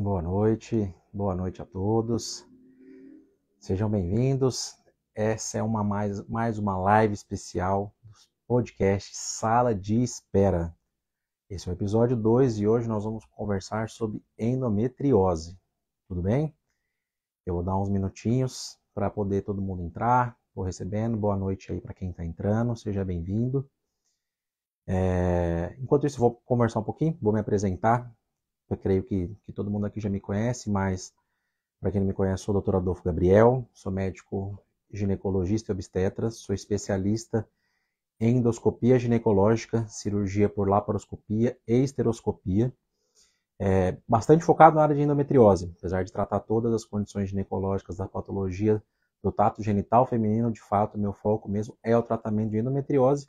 Boa noite a todos. Sejam bem-vindos. Essa é mais uma live especial do podcast Sala de Espera. Esse é o episódio 2 e hoje nós vamos conversar sobre endometriose. Tudo bem? Eu vou dar uns minutinhos para poder todo mundo entrar. Vou recebendo. Boa noite aí para quem está entrando. Seja bem-vindo. Enquanto isso, vou conversar um pouquinho, vou me apresentar. Eu creio que todo mundo aqui já me conhece, mas para quem não me conhece, sou o Dr. Adolfo Gabriel, sou médico ginecologista e obstetra, sou especialista em endoscopia ginecológica, cirurgia por laparoscopia e esteroscopia, bastante focado na área de endometriose, apesar de tratar todas as condições ginecológicas da patologia do trato genital feminino, de fato, meu foco mesmo é o tratamento de endometriose.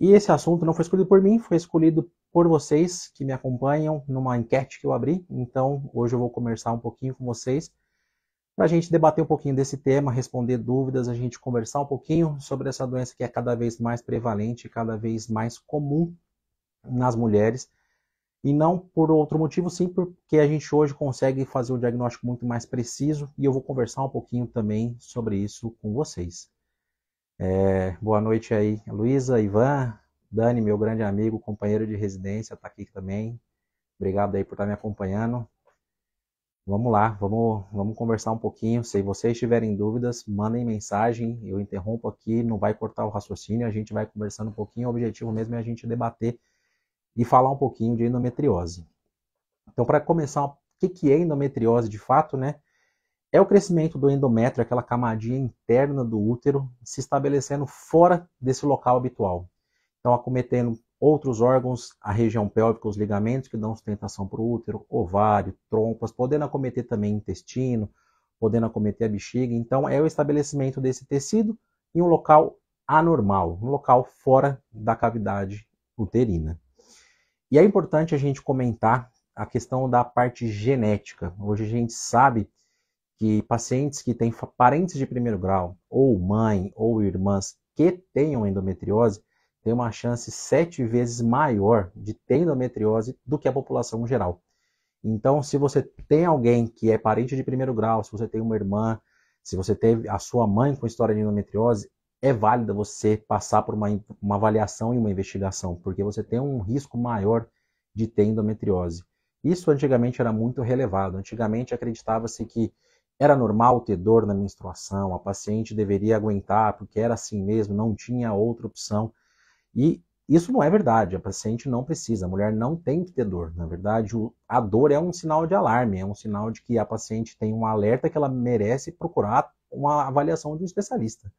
E esse assunto não foi escolhido por mim, foi escolhido por vocês que me acompanham numa enquete que eu abri. Então, hoje eu vou conversar um pouquinho com vocês para a gente debater um pouquinho desse tema, responder dúvidas, a gente conversar um pouquinho sobre essa doença que é cada vez mais prevalente, cada vez mais comum nas mulheres. E não por outro motivo, sim, porque a gente hoje consegue fazer um diagnóstico muito mais preciso e eu vou conversar um pouquinho também sobre isso com vocês. Boa noite aí, Luísa, Ivan, Dani, meu grande amigo, companheiro de residência, está aqui também. Obrigado aí por estar me acompanhando. Vamos lá, vamos conversar um pouquinho. Se vocês tiverem dúvidas, mandem mensagem, eu interrompo aqui, não vai cortar o raciocínio, a gente vai conversando um pouquinho. O objetivo mesmo é a gente debater e falar um pouquinho de endometriose. Então, para começar, o que é endometriose de fato, né? É o crescimento do endométrio, aquela camadinha interna do útero, se estabelecendo fora desse local habitual. Então, acometendo outros órgãos, a região pélvica, os ligamentos que dão sustentação para o útero, ovário, trompas, podendo acometer também intestino, podendo acometer a bexiga. Então, é o estabelecimento desse tecido em um local anormal, um local fora da cavidade uterina. E é importante a gente comentar a questão da parte genética. Hoje a gente sabe que pacientes que têm parentes de primeiro grau, ou mãe, ou irmãs que tenham endometriose, têm uma chance 7 vezes maior de ter endometriose do que a população geral. Então, se você tem alguém que é parente de primeiro grau, se você tem uma irmã, se você teve a sua mãe com história de endometriose, é válida você passar por uma avaliação e uma investigação, porque você tem um risco maior de ter endometriose. Isso antigamente era muito relevado. Antigamente acreditava-se que era normal ter dor na menstruação, a paciente deveria aguentar porque era assim mesmo, não tinha outra opção. E isso não é verdade, a paciente não precisa, a mulher não tem que ter dor. Na verdade, a dor é um sinal de alarme, é um sinal de que a paciente tem um alerta que ela merece procurar uma avaliação de um especialista.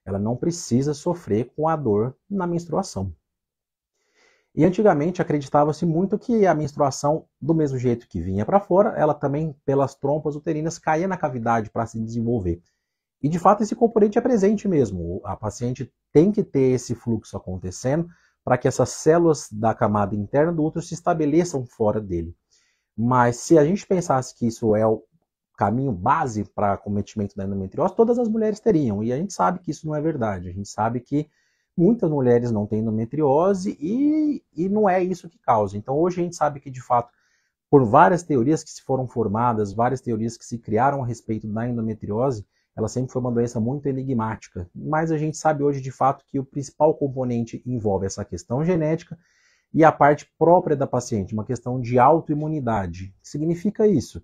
Ela não precisa sofrer com a dor na menstruação. E antigamente acreditava-se muito que a menstruação, do mesmo jeito que vinha para fora, ela também, pelas trompas uterinas, caía na cavidade para se desenvolver. E de fato esse componente é presente mesmo. A paciente tem que ter esse fluxo acontecendo para que essas células da camada interna do útero se estabeleçam fora dele. Mas se a gente pensasse que isso é o caminho base para acometimento da endometriose, todas as mulheres teriam. E a gente sabe que isso não é verdade. A gente sabe que muitas mulheres não têm endometriose e não é isso que causa. Então hoje a gente sabe que de fato, por várias teorias que se foram formadas, várias teorias que se criaram a respeito da endometriose, ela sempre foi uma doença muito enigmática. Mas a gente sabe hoje de fato que o principal componente envolve essa questão genética e a parte própria da paciente, uma questão de autoimunidade. O que significa isso?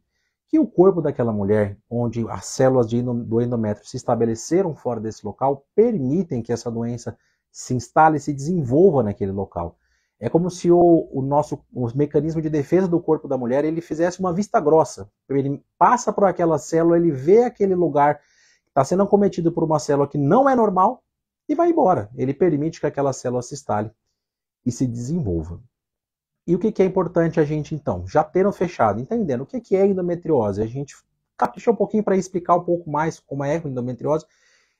Que o corpo daquela mulher, onde as células do endométrio se estabeleceram fora desse local, permitem que essa doença se instale e se desenvolva naquele local. É como se o mecanismo de defesa do corpo da mulher ele fizesse uma vista grossa. Ele passa por aquela célula, ele vê aquele lugar que está sendo acometido por uma célula que não é normal e vai embora. Ele permite que aquela célula se instale e se desenvolva. E o que é importante a gente, então, já tendo fechado, entendendo o que é endometriose, a gente caprichou um pouquinho para explicar um pouco mais como é a endometriose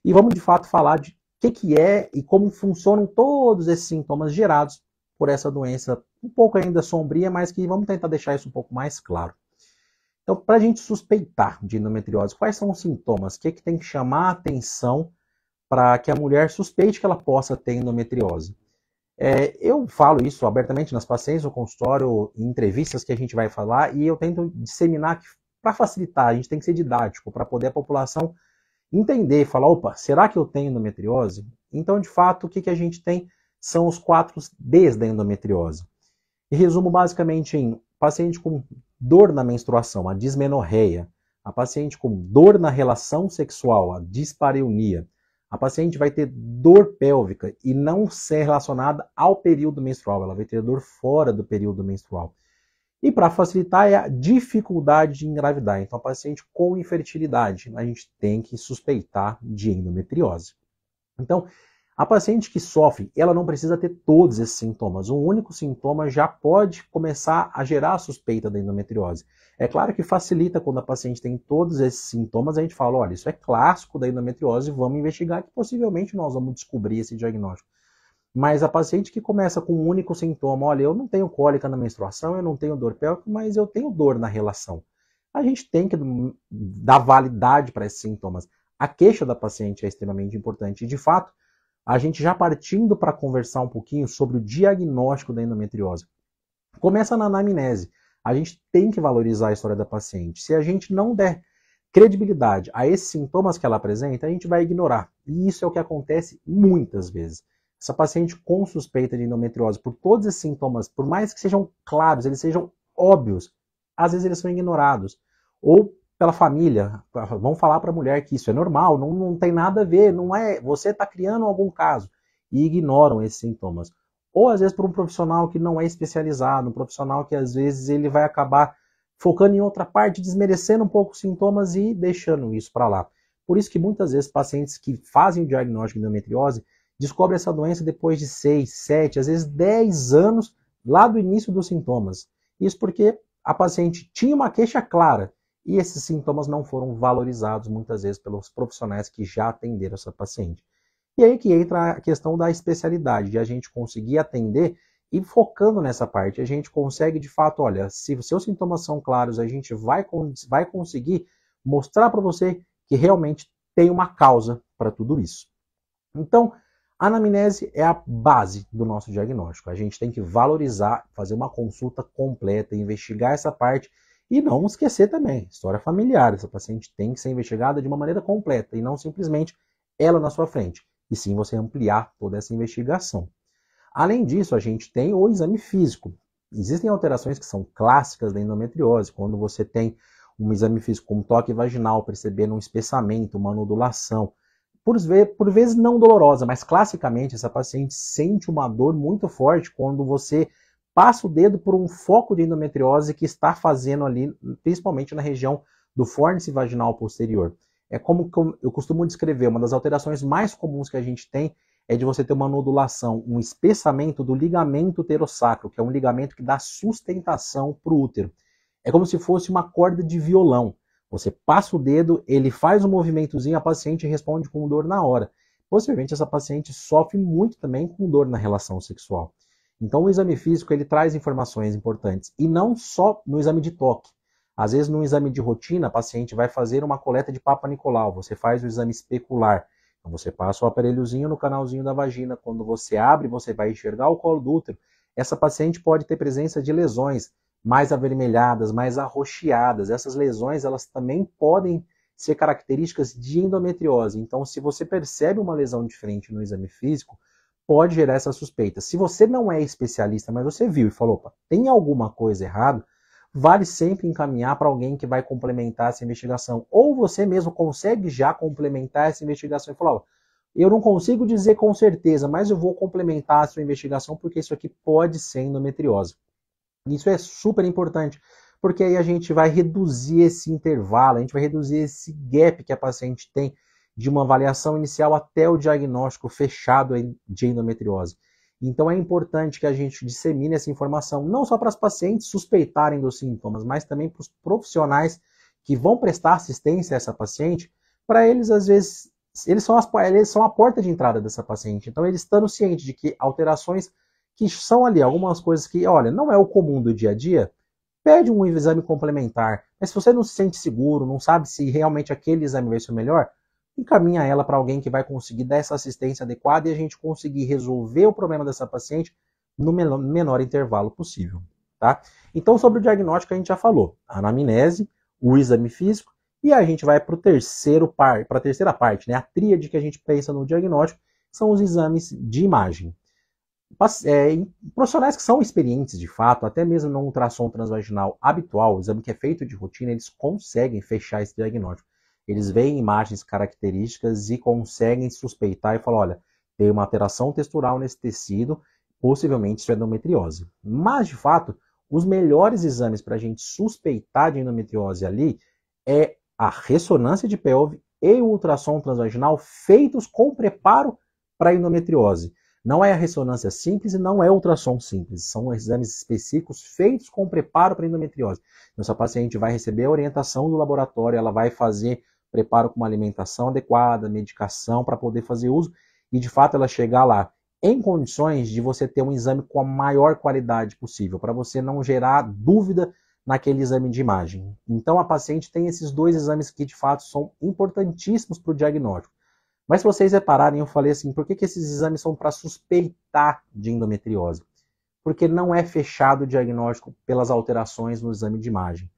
e vamos de fato falar de o que é e como funcionam todos esses sintomas gerados por essa doença um pouco ainda sombria, mas que vamos tentar deixar isso um pouco mais claro. Então, para a gente suspeitar de endometriose, quais são os sintomas? O que tem que chamar a atenção para que a mulher suspeite que ela possa ter endometriose? Eu falo isso abertamente nas pacientes, no consultório, em entrevistas que a gente vai falar, e eu tento disseminar que, para facilitar, a gente tem que ser didático, para poder a população entender, falar, opa, será que eu tenho endometriose? Então, de fato, o que a gente tem são os 4 Ds da endometriose. E resumo basicamente em paciente com dor na menstruação, a dismenorreia, a paciente com dor na relação sexual, a dispareunia, a paciente vai ter dor pélvica e não ser relacionada ao período menstrual, ela vai ter dor fora do período menstrual. E para facilitar é a dificuldade de engravidar. Então, a paciente com infertilidade, a gente tem que suspeitar de endometriose. Então, a paciente que sofre, ela não precisa ter todos esses sintomas. Um único sintoma já pode começar a gerar a suspeita da endometriose. É claro que facilita quando a paciente tem todos esses sintomas, a gente fala, olha, isso é clássico da endometriose, vamos investigar que possivelmente nós vamos descobrir esse diagnóstico. Mas a paciente que começa com um único sintoma, olha, eu não tenho cólica na menstruação, eu não tenho dor pélvica, mas eu tenho dor na relação. A gente tem que dar validade para esses sintomas. A queixa da paciente é extremamente importante. E, de fato, a gente já partindo para conversar um pouquinho sobre o diagnóstico da endometriose. Começa na anamnese. A gente tem que valorizar a história da paciente. Se a gente não der credibilidade a esses sintomas que ela apresenta, a gente vai ignorar. E isso é o que acontece muitas vezes. Essa paciente com suspeita de endometriose, por todos esses sintomas, por mais que sejam claros, eles sejam óbvios, às vezes eles são ignorados. Ou pela família, vão falar para a mulher que isso é normal, não tem nada a ver, não é, você está criando algum caso, e ignoram esses sintomas. Ou às vezes por um profissional que não é especializado, um profissional que às vezes ele vai acabar focando em outra parte, desmerecendo um pouco os sintomas e deixando isso para lá. Por isso que muitas vezes pacientes que fazem o diagnóstico de endometriose descobrem essa doença depois de 6, 7, às vezes 10 anos lá do início dos sintomas. Isso porque a paciente tinha uma queixa clara e esses sintomas não foram valorizados muitas vezes pelos profissionais que já atenderam essa paciente. E aí que entra a questão da especialidade, de a gente conseguir atender e focando nessa parte, a gente consegue de fato, olha, se os seus sintomas são claros, a gente vai conseguir mostrar para você que realmente tem uma causa para tudo isso. Então, a anamnese é a base do nosso diagnóstico. A gente tem que valorizar, fazer uma consulta completa, investigar essa parte e não esquecer também, história familiar. Essa paciente tem que ser investigada de uma maneira completa e não simplesmente ela na sua frente. E sim você ampliar toda essa investigação. Além disso, a gente tem o exame físico. Existem alterações que são clássicas da endometriose, quando você tem um exame físico como toque vaginal, percebendo um espessamento, uma nodulação, por vezes não dolorosa, mas classicamente essa paciente sente uma dor muito forte quando você passa o dedo por um foco de endometriose que está fazendo ali, principalmente na região do fórnice vaginal posterior. É como eu costumo descrever, uma das alterações mais comuns que a gente tem é de você ter uma nodulação, um espessamento do ligamento uterosacro, que é um ligamento que dá sustentação para o útero. É como se fosse uma corda de violão. Você passa o dedo, ele faz um movimentozinho, a paciente responde com dor na hora. Possivelmente essa paciente sofre muito também com dor na relação sexual. Então o exame físico ele traz informações importantes. E não só no exame de toque. Às vezes no exame de rotina a paciente vai fazer uma coleta de Papa Nicolau. Você faz o exame especular. Então você passa o aparelhozinho no canalzinho da vagina. Quando você abre, você vai enxergar o colo do útero. Essa paciente pode ter presença de lesões mais avermelhadas, mais arroxeadas. Essas lesões elas também podem ser características de endometriose. Então, se você percebe uma lesão diferente no exame físico, pode gerar essa suspeita. Se você não é especialista, mas você viu e falou, opa, tem alguma coisa errada, vale sempre encaminhar para alguém que vai complementar essa investigação. Ou você mesmo consegue já complementar essa investigação e falar, ó, eu não consigo dizer com certeza, mas eu vou complementar a sua investigação porque isso aqui pode ser endometriose. Isso é super importante, porque aí a gente vai reduzir esse intervalo, a gente vai reduzir esse gap que a paciente tem de uma avaliação inicial até o diagnóstico fechado de endometriose. Então é importante que a gente dissemine essa informação, não só para as pacientes suspeitarem dos sintomas, mas também para os profissionais que vão prestar assistência a essa paciente, para eles, às vezes, eles são a porta de entrada dessa paciente. Então eles estando cientes de que alterações que são ali algumas coisas que, olha, não é o comum do dia a dia, pede um exame complementar. Mas se você não se sente seguro, não sabe se realmente aquele exame vai ser o melhor, encaminha ela para alguém que vai conseguir dar essa assistência adequada e a gente conseguir resolver o problema dessa paciente no menor intervalo possível, tá? Então, sobre o diagnóstico a gente já falou, a anamnese, o exame físico, e a gente vai para a terceira parte, né? A tríade que a gente pensa no diagnóstico são os exames de imagem. Profissionais que são experientes de fato, até mesmo no ultrassom transvaginal habitual, o exame que é feito de rotina, eles conseguem fechar esse diagnóstico. Eles veem imagens características e conseguem suspeitar e falar, olha, tem uma alteração textural nesse tecido, possivelmente isso é endometriose. Mas, de fato, os melhores exames para a gente suspeitar de endometriose ali é a ressonância de pelve e o ultrassom transvaginal feitos com preparo para endometriose. Não é a ressonância simples e não é o ultrassom simples. São exames específicos feitos com preparo para endometriose. Então, essa paciente vai receber a orientação do laboratório, ela vai fazer preparo com uma alimentação adequada, medicação para poder fazer uso e, de fato, ela chegar lá em condições de você ter um exame com a maior qualidade possível, para você não gerar dúvida naquele exame de imagem. Então, a paciente tem esses dois exames que, de fato, são importantíssimos para o diagnóstico. Mas se vocês repararem, eu falei assim, por que esses exames são para suspeitar de endometriose? Porque não é fechado o diagnóstico pelas alterações no exame de imagem.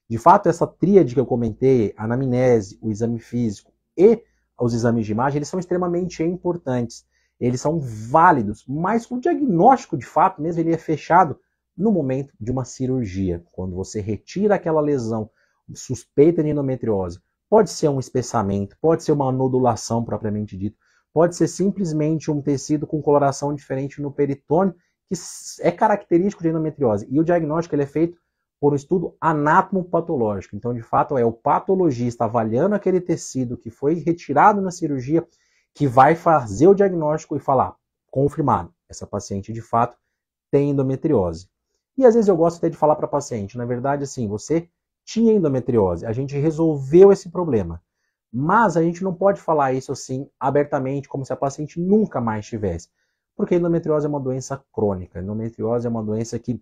De fato, essa tríade que eu comentei, a anamnese, o exame físico e os exames de imagem, eles são extremamente importantes. Eles são válidos, mas o diagnóstico, de fato, mesmo ele é fechado no momento de uma cirurgia. Quando você retira aquela lesão suspeita de endometriose, pode ser um espessamento, pode ser uma nodulação propriamente dito, pode ser simplesmente um tecido com coloração diferente no peritônio, que é característico de endometriose. E o diagnóstico ele é feito por um estudo anatomopatológico. Então, de fato, é o patologista avaliando aquele tecido que foi retirado na cirurgia que vai fazer o diagnóstico e falar, confirmado, essa paciente de fato tem endometriose. E às vezes eu gosto até de falar para a paciente, na verdade, assim, você tinha endometriose, a gente resolveu esse problema. Mas a gente não pode falar isso assim abertamente, como se a paciente nunca mais tivesse. Porque a endometriose é uma doença crônica. A endometriose é uma doença que,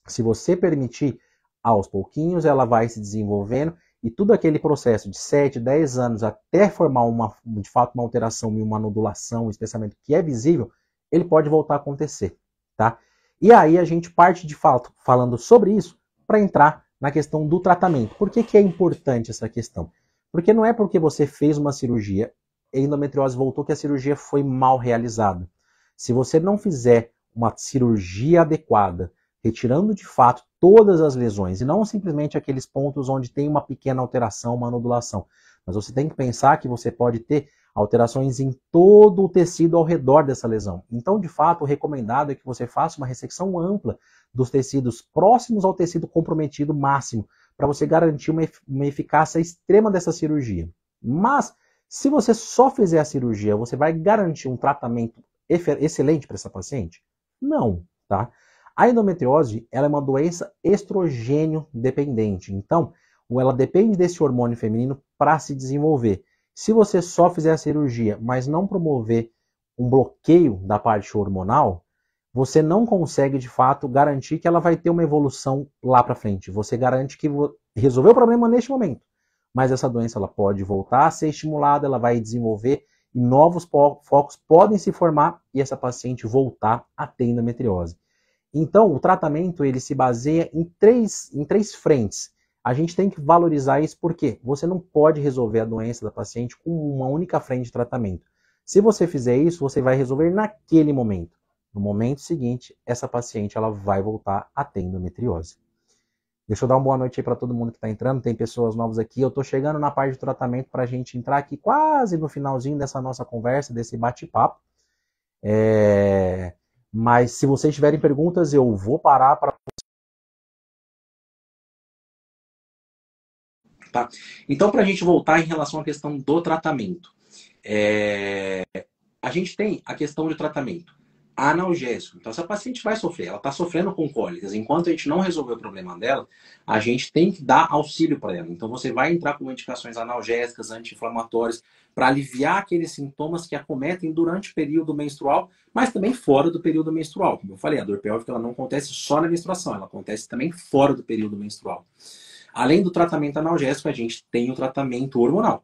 se você permitir, aos pouquinhos ela vai se desenvolvendo e todo aquele processo de 7, 10 anos até formar de fato uma alteração e uma nodulação, um espessamento que é visível, ele pode voltar a acontecer, tá? E aí a gente parte de fato falando sobre isso para entrar na questão do tratamento. Por que é importante essa questão? Porque não é porque você fez uma cirurgia e a endometriose voltou que a cirurgia foi mal realizada. Se você não fizer uma cirurgia adequada, retirando de fato todas as lesões, e não simplesmente aqueles pontos onde tem uma pequena alteração, uma nodulação, mas você tem que pensar que você pode ter alterações em todo o tecido ao redor dessa lesão. Então, de fato, o recomendado é que você faça uma ressecção ampla dos tecidos próximos ao tecido comprometido máximo, para você garantir uma eficácia extrema dessa cirurgia. Mas, se você só fizer a cirurgia, você vai garantir um tratamento excelente para essa paciente? Não, tá? A endometriose ela é uma doença estrogênio dependente. Então, ela depende desse hormônio feminino para se desenvolver. Se você só fizer a cirurgia, mas não promover um bloqueio da parte hormonal, você não consegue, de fato, garantir que ela vai ter uma evolução lá para frente. Você garante que resolveu o problema neste momento, mas essa doença ela pode voltar a ser estimulada, ela vai desenvolver e novos focos podem se formar e essa paciente voltar a ter endometriose. Então, o tratamento ele se baseia em três frentes. A gente tem que valorizar isso porque você não pode resolver a doença da paciente com uma única frente de tratamento. Se você fizer isso, você vai resolver naquele momento. No momento seguinte, essa paciente ela vai voltar a ter endometriose. Deixa eu dar uma boa noite aí para todo mundo que está entrando. Tem pessoas novas aqui. Eu estou chegando na parte de tratamento para a gente entrar aqui quase no finalzinho dessa nossa conversa, desse bate-papo. Mas se vocês tiverem perguntas, eu vou parar para... Tá? Então, para a gente voltar em relação à questão do tratamento. A gente tem a questão de tratamento analgésico. Então, essa paciente vai sofrer, ela está sofrendo com cólicas. Enquanto a gente não resolver o problema dela, a gente tem que dar auxílio para ela. Então, você vai entrar com medicações analgésicas, anti-inflamatórias, para aliviar aqueles sintomas que acometem durante o período menstrual, mas também fora do período menstrual. Como eu falei, a dor pélvica ela não acontece só na menstruação, ela acontece também fora do período menstrual. Além do tratamento analgésico, a gente tem o tratamento hormonal.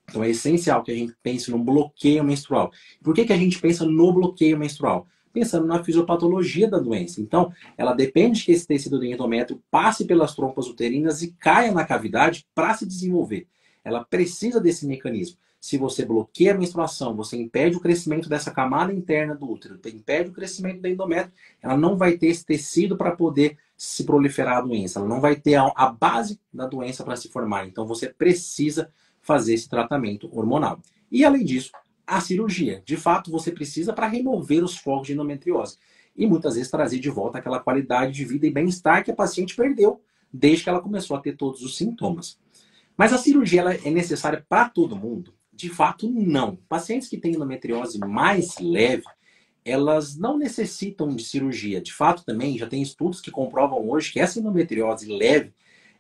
Então é essencial que a gente pense no bloqueio menstrual. Por que a gente pensa no bloqueio menstrual? Pensando na fisiopatologia da doença. Então, ela depende que esse tecido do endométrio passe pelas trompas uterinas e caia na cavidade para se desenvolver. Ela precisa desse mecanismo. Se você bloqueia a menstruação, você impede o crescimento dessa camada interna do útero, impede o crescimento do endométrio, ela não vai ter esse tecido para poder se proliferar a doença. Ela não vai ter a base da doença para se formar. Então, você precisa fazer esse tratamento hormonal. E, além disso, a cirurgia. De fato, você precisa para remover os focos de endometriose. E muitas vezes trazer de volta aquela qualidade de vida e bem-estar que a paciente perdeu desde que ela começou a ter todos os sintomas. Mas a cirurgia ela é necessária para todo mundo? De fato, não. Pacientes que têm endometriose mais leve, elas não necessitam de cirurgia. De fato, também já tem estudos que comprovam hoje que essa endometriose leve,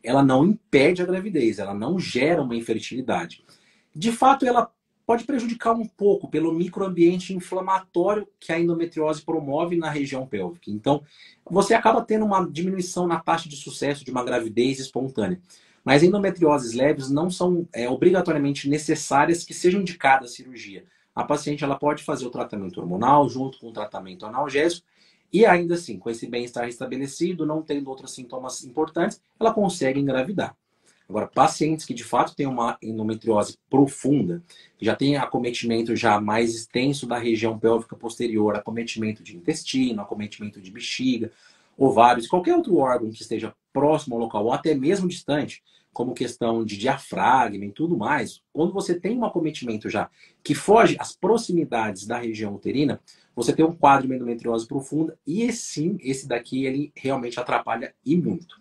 ela não impede a gravidez, ela não gera uma infertilidade. De fato, ela pode prejudicar um pouco pelo microambiente inflamatório que a endometriose promove na região pélvica. Então, você acaba tendo uma diminuição na taxa de sucesso de uma gravidez espontânea. Mas endometrioses leves não são obrigatoriamente necessárias que sejam indicadas a cirurgia. A paciente ela pode fazer o tratamento hormonal junto com o tratamento analgésico e ainda assim, com esse bem-estar restabelecido, não tendo outros sintomas importantes, ela consegue engravidar. Agora, pacientes que de fato têm uma endometriose profunda, que já tem acometimento já mais extenso da região pélvica posterior, acometimento de intestino, acometimento de bexiga, ovários, qualquer outro órgão que esteja próximo ao local ou até mesmo distante, como questão de diafragma e tudo mais, quando você tem um acometimento já que foge às proximidades da região uterina, você tem um quadro de endometriose profunda e sim, esse daqui ele realmente atrapalha e muito.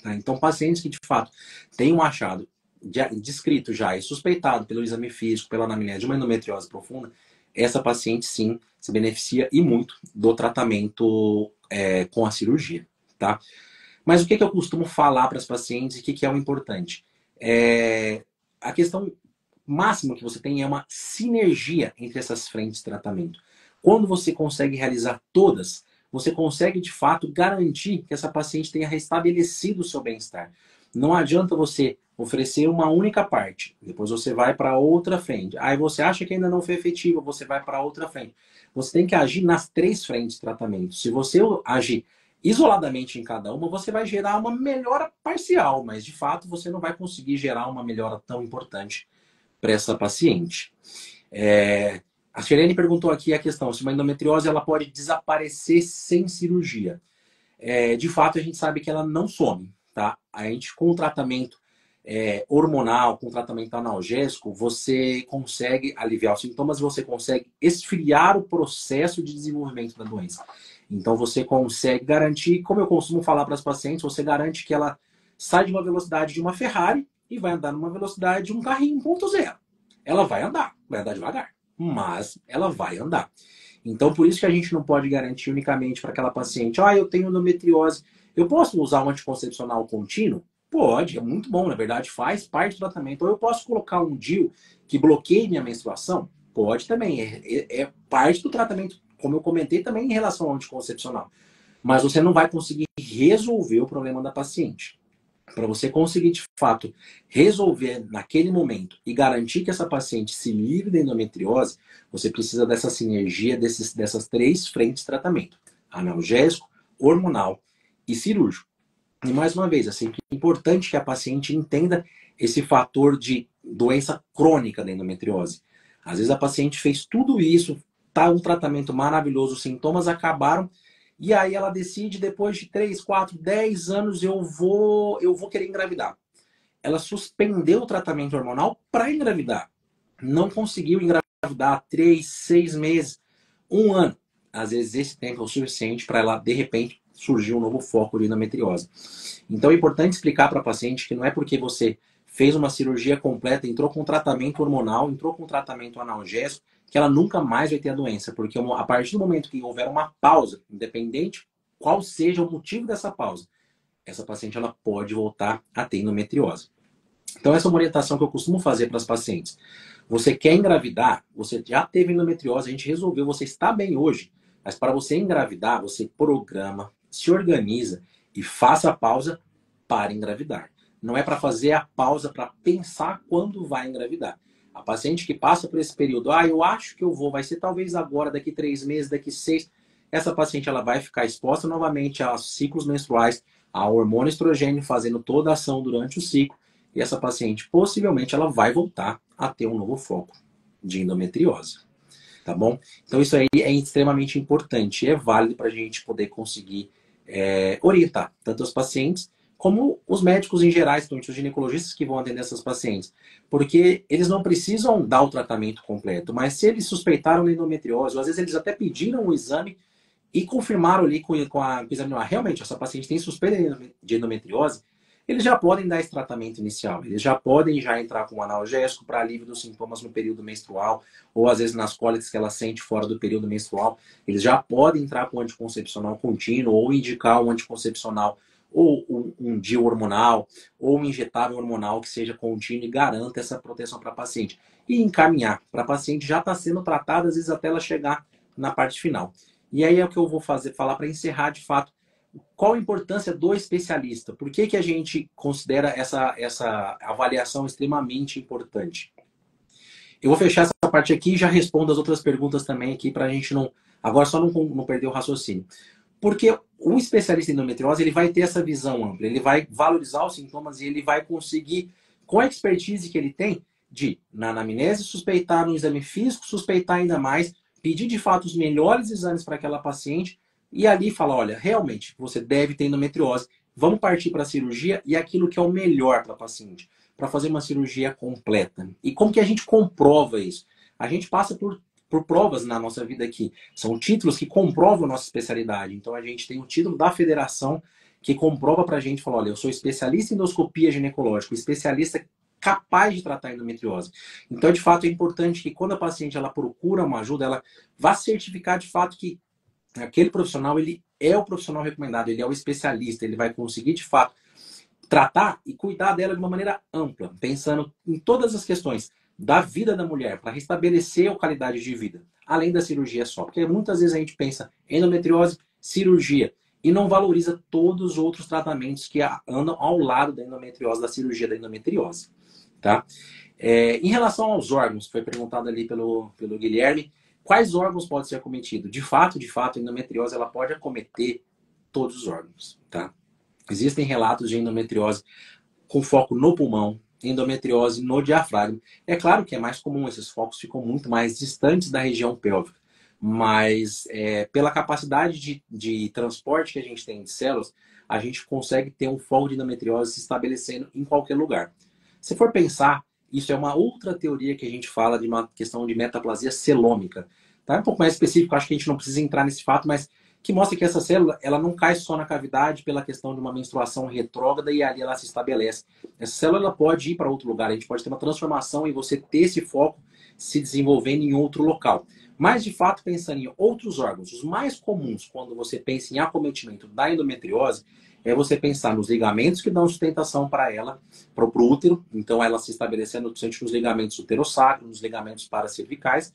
Tá? Então, pacientes que de fato têm um achado descrito já e suspeitado pelo exame físico, pela anamnese de uma endometriose profunda, essa paciente sim se beneficia e muito do tratamento com a cirurgia. Tá? Mas o que eu costumo falar para as pacientes e o que é o importante? A questão máxima que você tem é uma sinergia entre essas frentes de tratamento. Quando você consegue realizar todas, você consegue de fato garantir que essa paciente tenha restabelecido o seu bem-estar. Não adianta você oferecer uma única parte, depois você vai para outra frente. Aí você acha que ainda não foi efetiva, você vai para outra frente. Você tem que agir nas três frentes de tratamento. Se você agir isoladamente em cada uma, você vai gerar uma melhora parcial, mas de fato você não vai conseguir gerar uma melhora tão importante para essa paciente. A Sirene perguntou aqui a questão se uma endometriose ela pode desaparecer sem cirurgia. De fato, a gente sabe que ela não some. Tá? A gente, com o tratamento hormonal, com o tratamento analgésico, você consegue aliviar os sintomas, você consegue esfriar o processo de desenvolvimento da doença. Então, você consegue garantir, como eu costumo falar para as pacientes, você garante que ela sai de uma velocidade de uma Ferrari e vai andar numa velocidade de um carrinho 1.0. Ela vai andar devagar, mas ela vai andar. Então, por isso que a gente não pode garantir unicamente para aquela paciente, eu tenho endometriose, eu posso usar um anticoncepcional contínuo? Pode, é muito bom, na verdade, faz parte do tratamento. Ou eu posso colocar um DIU que bloqueie minha menstruação? Pode também, é parte do tratamento, como eu comentei também em relação ao anticoncepcional. Mas você não vai conseguir resolver o problema da paciente. Para você conseguir, de fato, resolver naquele momento e garantir que essa paciente se livre da endometriose, você precisa dessa sinergia dessas três frentes de tratamento: analgésico, hormonal e cirúrgico. E mais uma vez, é sempre importante que a paciente entenda esse fator de doença crônica da endometriose. Às vezes a paciente fez tudo isso, tá um tratamento maravilhoso, os sintomas acabaram, e aí ela decide, depois de 3, 4, 10 anos, eu vou querer engravidar. Ela suspendeu o tratamento hormonal para engravidar. Não conseguiu engravidar 3, 6 meses, um ano. Às vezes esse tempo é o suficiente para ela, de repente, surgir um novo foco de endometriose. Então é importante explicar para a paciente que não é porque você fez uma cirurgia completa, entrou com tratamento hormonal, entrou com tratamento analgésico, que ela nunca mais vai ter a doença. Porque a partir do momento que houver uma pausa, independente qual seja o motivo dessa pausa, essa paciente ela pode voltar a ter endometriose. Então essa é uma orientação que eu costumo fazer para as pacientes. Você quer engravidar, você já teve endometriose, a gente resolveu, você está bem hoje, mas para você engravidar, você programa, se organiza e faça a pausa para engravidar. Não é para fazer a pausa para pensar quando vai engravidar. A paciente que passa por esse período, eu acho que eu vou, vai ser talvez agora, daqui 3 meses, daqui 6, essa paciente ela vai ficar exposta novamente aos ciclos menstruais, ao hormônio estrogênio fazendo toda a ação durante o ciclo, e essa paciente possivelmente ela vai voltar a ter um novo foco de endometriose. Tá bom? Então isso aí é extremamente importante, é válido para a gente poder conseguir orientar tanto os pacientes como os médicos em geral, principalmente os ginecologistas que vão atender essas pacientes. Porque eles não precisam dar o tratamento completo, mas se eles suspeitaram de endometriose, ou às vezes eles até pediram o exame e confirmaram ali com o exame, realmente, essa paciente tem suspeita de endometriose, eles já podem dar esse tratamento inicial. Eles já podem já entrar com um analgésico para alívio dos sintomas no período menstrual, ou às vezes nas cólicas que ela sente fora do período menstrual. Eles já podem entrar com anticoncepcional contínuo, ou indicar um anticoncepcional, ou um DIU hormonal, ou um injetável hormonal que seja contínuo e garanta essa proteção para a paciente. E encaminhar para a paciente já está sendo tratada, às vezes até ela chegar na parte final. E aí é o que eu vou falar para encerrar de fato. Qual a importância do especialista? Por que a gente considera essa avaliação extremamente importante? Eu vou fechar essa parte aqui e já respondo as outras perguntas também aqui para a gente não... Agora só não perder o raciocínio. Porque o especialista em endometriose ele vai ter essa visão ampla, ele vai valorizar os sintomas e ele vai conseguir, com a expertise que ele tem, na anamnese, suspeitar no exame físico, suspeitar ainda mais, pedir de fato os melhores exames para aquela paciente e ali falar, olha, realmente, você deve ter endometriose, vamos partir para a cirurgia e aquilo que é o melhor para a paciente, para fazer uma cirurgia completa. E como que a gente comprova isso? A gente passa por provas na nossa vida aqui. São títulos que comprovam a nossa especialidade. Então a gente tem o título da federação que comprova para a gente, fala, olha, eu sou especialista em endoscopia ginecológica, especialista capaz de tratar endometriose. Então, de fato, é importante que quando a paciente ela procura uma ajuda, ela vá certificar de fato que aquele profissional, ele é o profissional recomendado, ele é o especialista, ele vai conseguir, de fato, tratar e cuidar dela de uma maneira ampla, pensando em todas as questões da vida da mulher, para restabelecer a qualidade de vida, além da cirurgia só. Porque muitas vezes a gente pensa endometriose, cirurgia, e não valoriza todos os outros tratamentos que andam ao lado da endometriose, da cirurgia da endometriose. Tá? Em relação aos órgãos, foi perguntado ali pelo Guilherme, quais órgãos podem ser acometidos? De fato, a endometriose ela pode acometer todos os órgãos. Tá? Existem relatos de endometriose com foco no pulmão, endometriose no diafragma. É claro que é mais comum, esses focos ficam muito mais distantes da região pélvica, mas pela capacidade de transporte que a gente tem de células, a gente consegue ter um foco de endometriose se estabelecendo em qualquer lugar. Se for pensar, isso é uma outra teoria que a gente fala de uma questão de metaplasia celômica. Tá? Um pouco mais específico, acho que a gente não precisa entrar nesse fato, mas que mostra que essa célula ela não cai só na cavidade pela questão de uma menstruação retrógrada e ali ela se estabelece. Essa célula ela pode ir para outro lugar, a gente pode ter uma transformação e você ter esse foco se desenvolvendo em outro local. Mas, de fato, pensando em outros órgãos, os mais comuns quando você pensa em acometimento da endometriose, é você pensar nos ligamentos que dão sustentação para ela, para o útero, então ela se estabelecendo nos ligamentos uterossacro, nos ligamentos paracervicais,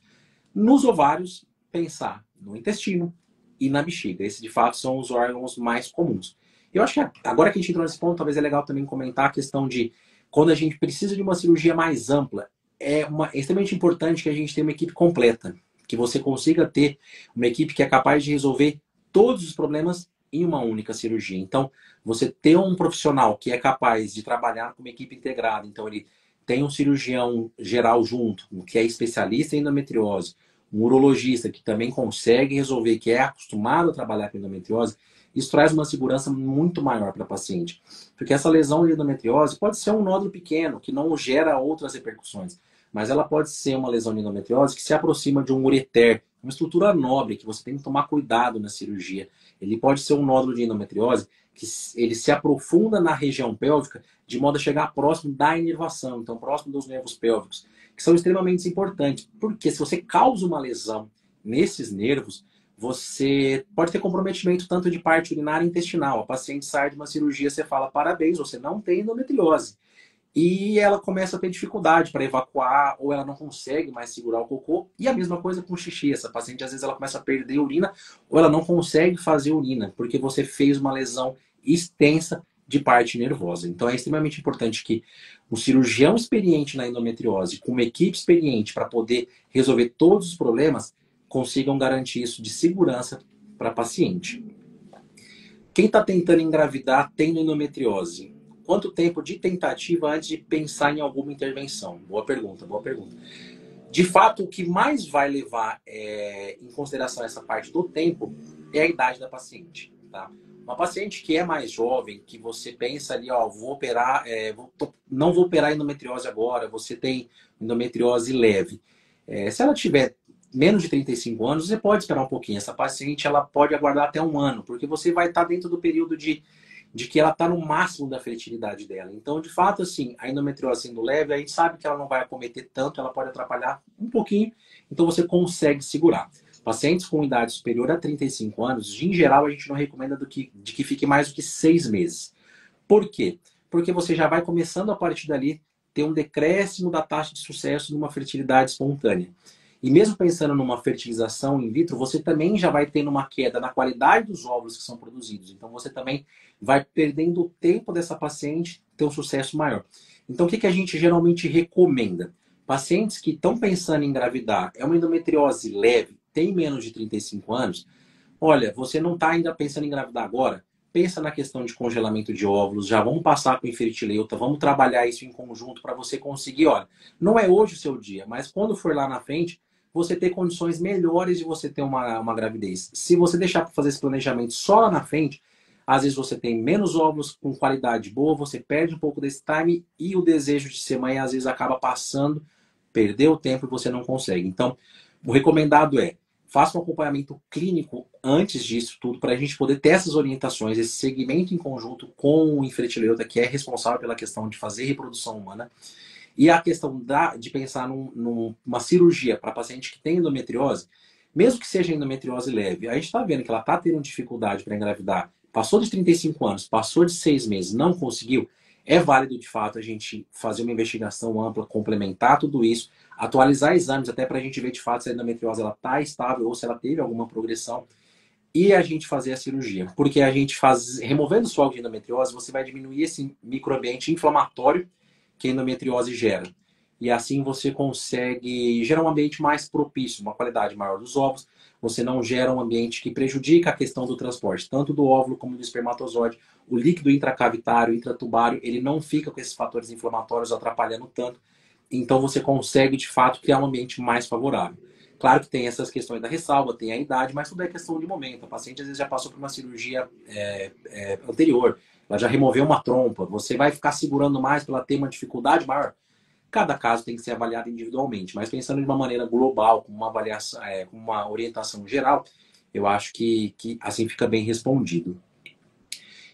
nos ovários, pensar no intestino e na bexiga. Esses, de fato, são os órgãos mais comuns. Eu acho que agora que a gente entrou nesse ponto, talvez é legal também comentar a questão de quando a gente precisa de uma cirurgia mais ampla, é extremamente importante que a gente tenha uma equipe completa, que você consiga ter uma equipe que é capaz de resolver todos os problemas em uma única cirurgia. Então, você ter um profissional que é capaz de trabalhar com uma equipe integrada, então ele tem um cirurgião geral junto, que é especialista em endometriose, um urologista que também consegue resolver, que é acostumado a trabalhar com endometriose, isso traz uma segurança muito maior para a paciente. Porque essa lesão de endometriose pode ser um nódulo pequeno, que não gera outras repercussões, mas ela pode ser uma lesão de endometriose que se aproxima de um ureter, uma estrutura nobre, que você tem que tomar cuidado na cirurgia. Ele pode ser um nódulo de endometriose que ele se aprofunda na região pélvica de modo a chegar próximo da inervação, então próximo dos nervos pélvicos, que são extremamente importantes, porque se você causa uma lesão nesses nervos, você pode ter comprometimento tanto de parte urinária e intestinal. A paciente sai de uma cirurgia, você fala, parabéns, você não tem endometriose. E ela começa a ter dificuldade para evacuar, ou ela não consegue mais segurar o cocô. E a mesma coisa com o xixi. Essa paciente, às vezes, ela começa a perder urina, ou ela não consegue fazer urina, porque você fez uma lesão extensa de parte nervosa. Então é extremamente importante que um cirurgião experiente na endometriose, com uma equipe experiente para poder resolver todos os problemas, consigam garantir isso de segurança para a paciente. Quem está tentando engravidar tendo endometriose, quanto tempo de tentativa antes de pensar em alguma intervenção? Boa pergunta, boa pergunta. De fato, o que mais vai levar em consideração essa parte do tempo é a idade da paciente. Tá? Uma paciente que é mais jovem, que você pensa ali, ó, vou operar, não vou operar endometriose agora, você tem endometriose leve. Se ela tiver menos de 35 anos, você pode esperar um pouquinho. Essa paciente ela pode aguardar até um ano, porque você vai estar dentro do período de que ela está no máximo da fertilidade dela. Então, de fato, assim, a endometriose sendo leve, a gente sabe que ela não vai acometer tanto, ela pode atrapalhar um pouquinho, então você consegue segurar. Pacientes com idade superior a 35 anos, em geral, a gente não recomenda de que fique mais do que 6 meses. Por quê? Porque você já vai começando a partir dali ter um decréscimo da taxa de sucesso numa fertilidade espontânea. E mesmo pensando numa fertilização in vitro, você também já vai tendo uma queda na qualidade dos óvulos que são produzidos. Então você também vai perdendo o tempo dessa paciente ter um sucesso maior. Então o que a gente geralmente recomenda? Pacientes que estão pensando em engravidar, é uma endometriose leve, tem menos de 35 anos, olha, você não está ainda pensando em engravidar agora? Pensa na questão de congelamento de óvulos, já vamos passar com o infertileuta, vamos trabalhar isso em conjunto para você conseguir, olha, não é hoje o seu dia, mas quando for lá na frente, você ter condições melhores de você ter uma gravidez. Se você deixar para fazer esse planejamento só lá na frente, às vezes você tem menos óvulos com qualidade boa, você perde um pouco desse time e o desejo de ser mãe às vezes acaba passando, perdeu o tempo e você não consegue. Então, o recomendado é faça um acompanhamento clínico antes disso tudo, para a gente poder ter essas orientações, esse segmento em conjunto com o infertileuta, que é responsável pela questão de fazer reprodução humana, e a questão de pensar numa cirurgia para paciente que tem endometriose, mesmo que seja endometriose leve, a gente está vendo que ela está tendo dificuldade para engravidar, passou de 35 anos, passou de 6 meses, não conseguiu, é válido de fato a gente fazer uma investigação ampla, complementar tudo isso, atualizar exames até para a gente ver de fato se a endometriose está estável ou se ela teve alguma progressão e a gente fazer a cirurgia. Porque a gente removendo o foco de endometriose, você vai diminuir esse microambiente inflamatório que a endometriose gera. E assim você consegue gerar um ambiente mais propício, uma qualidade maior dos ovos. Você não gera um ambiente que prejudica a questão do transporte, tanto do óvulo como do espermatozoide. O líquido intracavitário, intratubário, ele não fica com esses fatores inflamatórios atrapalhando tanto. Então você consegue, de fato, criar um ambiente mais favorável. Claro que tem essas questões da ressalva, tem a idade, mas tudo é questão de momento. A paciente às vezes já passou por uma cirurgia anterior, ela já removeu uma trompa, você vai ficar segurando mais para ela ter uma dificuldade maior? Cada caso tem que ser avaliado individualmente, mas pensando de uma maneira global, com uma avaliação, com uma orientação geral, eu acho que assim fica bem respondido.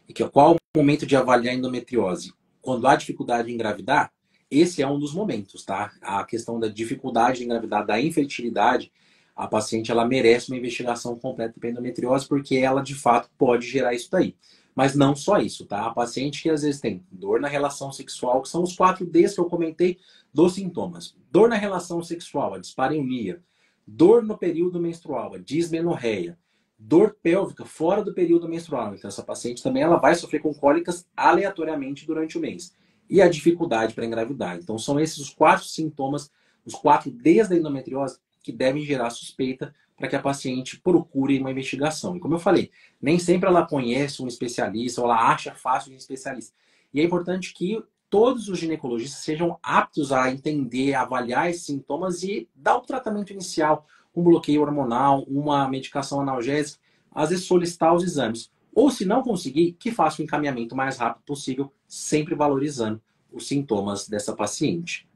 E qual o momento de avaliar a endometriose? Quando há dificuldade em engravidar, esse é um dos momentos, tá? A questão da dificuldade de engravidar, da infertilidade, a paciente ela merece uma investigação completa para endometriose, porque ela de fato pode gerar isso daí. Mas não só isso, tá? A paciente que às vezes tem dor na relação sexual, que são os 4 Ds que eu comentei dos sintomas. Dor na relação sexual, a dispareunia. Dor no período menstrual, a dismenorreia. Dor pélvica fora do período menstrual. Então essa paciente também ela vai sofrer com cólicas aleatoriamente durante o mês. E a dificuldade para engravidar. Então são esses os 4 sintomas, os 4 Ds da endometriose que devem gerar suspeita para que a paciente procure uma investigação. E como eu falei, nem sempre ela conhece um especialista ou ela acha fácil um especialista. E é importante que todos os ginecologistas sejam aptos a entender, a avaliar esses sintomas e dar o tratamento inicial, um bloqueio hormonal, uma medicação analgésica, às vezes solicitar os exames. Ou se não conseguir, que faça o encaminhamento mais rápido possível, sempre valorizando os sintomas dessa paciente.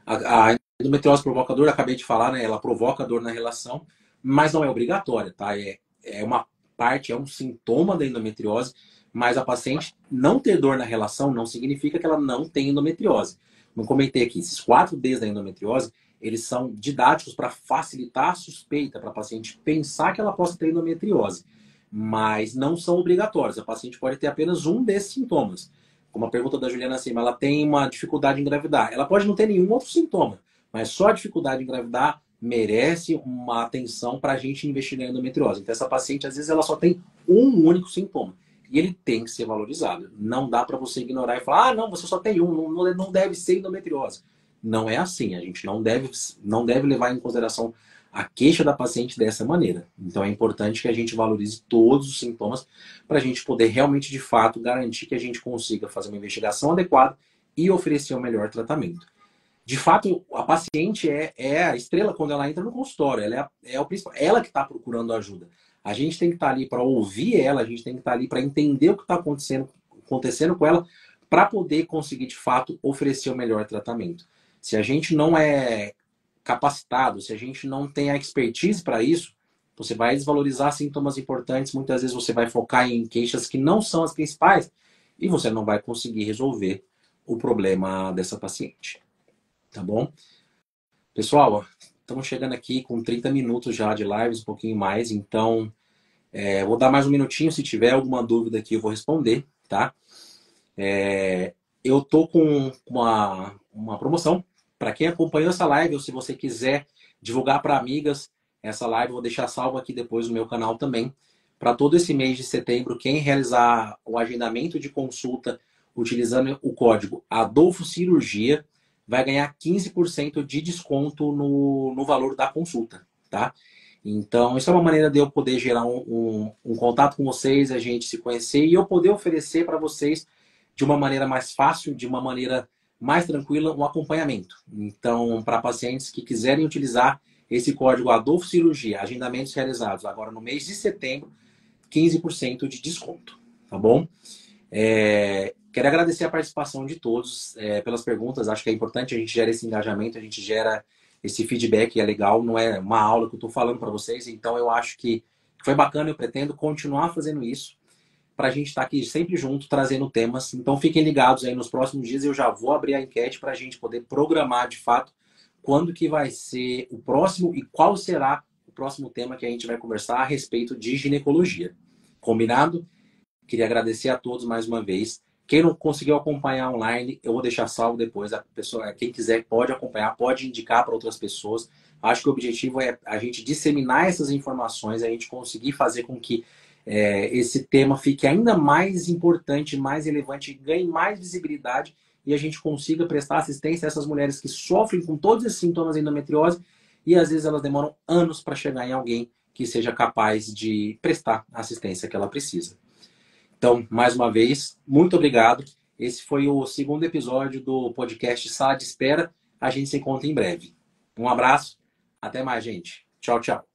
A endometriose provocadora, acabei de falar, né? Ela provoca dor na relação, mas não é obrigatória, tá? É uma parte, é um sintoma da endometriose, mas a paciente não ter dor na relação não significa que ela não tem endometriose. Não comentei aqui, esses 4 Ds da endometriose, eles são didáticos para facilitar a suspeita, para a paciente pensar que ela possa ter endometriose, mas não são obrigatórios. A paciente pode ter apenas um desses sintomas. Como a pergunta da Juliana acima, ela tem uma dificuldade em engravidar. Ela pode não ter nenhum outro sintoma, mas só a dificuldade em engravidar merece uma atenção para a gente investigar a endometriose. Então, essa paciente, às vezes, ela só tem um único sintoma. e ele tem que ser valorizado. Não dá para você ignorar e falar, ah, não, você só tem um, não deve ser endometriose. Não é assim, a gente não deve levar em consideração a queixa da paciente dessa maneira. Então é importante que a gente valorize todos os sintomas para a gente poder realmente, de fato, garantir que a gente consiga fazer uma investigação adequada e oferecer o melhor tratamento. De fato, a paciente é a estrela quando ela entra no consultório, ela é o principal, ela que está procurando ajuda. A gente tem que estar ali para ouvir ela, a gente tem que estar ali para entender o que está acontecendo com ela, para poder conseguir, de fato, oferecer o melhor tratamento. Se a gente não é capacitado, se a gente não tem a expertise para isso, você vai desvalorizar sintomas importantes, muitas vezes você vai focar em queixas que não são as principais e você não vai conseguir resolver o problema dessa paciente. Tá bom? Pessoal, ó, estamos chegando aqui com 30 minutos já de lives, um pouquinho mais, então vou dar mais um minutinho, se tiver alguma dúvida aqui eu vou responder, tá? Eu tô com uma promoção para quem acompanhou essa live, ou se você quiser divulgar para amigas essa live, eu vou deixar salvo aqui depois no meu canal também. Para todo esse mês de setembro, quem realizar o agendamento de consulta utilizando o código Adolfo Cirurgia vai ganhar 15% de desconto no valor da consulta, tá? Então, isso é uma maneira de eu poder gerar um contato com vocês, a gente se conhecer e eu poder oferecer para vocês de uma maneira mais fácil, de uma maneira mais tranquila, um acompanhamento. Então, para pacientes que quiserem utilizar esse código Adolfo Cirurgia, agendamentos realizados agora no mês de setembro, 15% de desconto, tá bom? Quero agradecer a participação de todos pelas perguntas. Acho que é importante a gente gerar esse engajamento, a gente gera esse feedback, é legal, não é uma aula que eu estou falando para vocês. Então eu acho que foi bacana, eu pretendo continuar fazendo isso para a gente estar aqui sempre junto, trazendo temas. Então fiquem ligados aí nos próximos dias, eu já vou abrir a enquete para a gente poder programar de fato quando que vai ser o próximo e qual será o próximo tema que a gente vai conversar a respeito de ginecologia. Combinado? Queria agradecer a todos mais uma vez. Quem não conseguiu acompanhar online, eu vou deixar salvo depois. A pessoa, quem quiser pode acompanhar, pode indicar para outras pessoas. Acho que o objetivo é a gente disseminar essas informações, a gente conseguir fazer com que esse tema fique ainda mais importante, mais relevante, ganhe mais visibilidade e a gente consiga prestar assistência a essas mulheres que sofrem com todos esses sintomas de endometriose e às vezes elas demoram anos para chegar em alguém que seja capaz de prestar a assistência que ela precisa. Então, mais uma vez, muito obrigado. Esse foi o segundo episódio do podcast Sala de Espera. A gente se encontra em breve. Um abraço. Até mais, gente. Tchau, tchau.